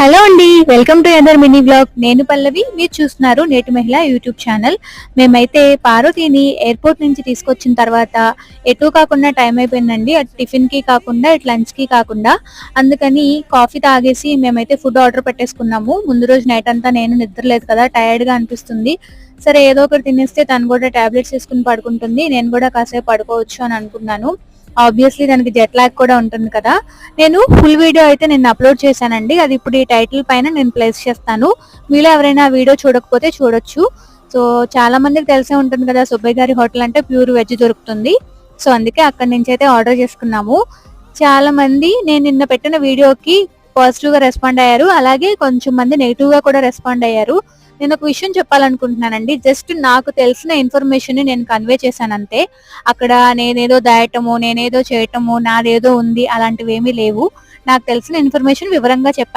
Hello అండి, welcome to other mini blog. నేను పల్లవి, మీరు చూస్తున్నారు నేటి మహిళ యూట్యూబ్ ఛానల్. మేమైతే పార్వతిని ఎయిర్పోర్ట్ నుంచి తీసుకొచ్చిన తర్వాత ఎటు కాకుండా టైం అయిపోయిందండి. అటు టిఫిన్కి కాకుండా ఇటు లంచ్కి కాకుండా, అందుకని కాఫీ తాగేసి మేమైతే ఫుడ్ ఆర్డర్ పెట్టేసుకున్నాము. ముందు రోజు నైట్ అంతా నేను నిద్రలేదు కదా, టైర్డ్గా అనిపిస్తుంది. సరే ఏదో ఒకటి తినేస్తే తను కూడా టాబ్లెట్స్ వేసుకుని పడుకుంటుంది, నేను కూడా కాసేపు పడుకోవచ్చు అని అనుకున్నాను. ఆబ్వియస్లీ దానికి జెట్ లాగ్ కూడా ఉంటుంది కదా. నేను ఫుల్ వీడియో అయితే నేను అప్లోడ్ చేశానండి, అది ఇప్పుడు ఈ టైటిల్ పైన నేను ప్లేస్ చేస్తాను. మీలో ఎవరైనా ఆ వీడియో చూడకపోతే చూడొచ్చు. సో చాలా మందికి తెలిసే ఉంటుంది కదా, సుబ్బయ్య గారి హోటల్ అంటే ప్యూర్ వెజ్ దొరుకుతుంది. సో అందుకే అక్కడి నుంచి అయితే ఆర్డర్ చేసుకున్నాము. చాలా మంది నేను నిన్న పెట్టిన వీడియోకి పాజిటివ్ గా రెస్పాండ్ అయ్యారు, అలాగే కొంచెం మంది నెగిటివ్ గా కూడా రెస్పాండ్ అయ్యారు. నేను ఒక విషయం చెప్పాలనుకుంటున్నానండి. జస్ట్ నాకు తెలిసిన ఇన్ఫర్మేషన్ ని నేను కన్వే చేశాను అంతే. అక్కడ నేనేదో దాయటము, నేనేదో చేయటము, నాదేదో ఉంది అలాంటివి ఏమీ లేవు. నాకు తెలిసిన ఇన్ఫర్మేషన్ వివరంగా చెప్పాను.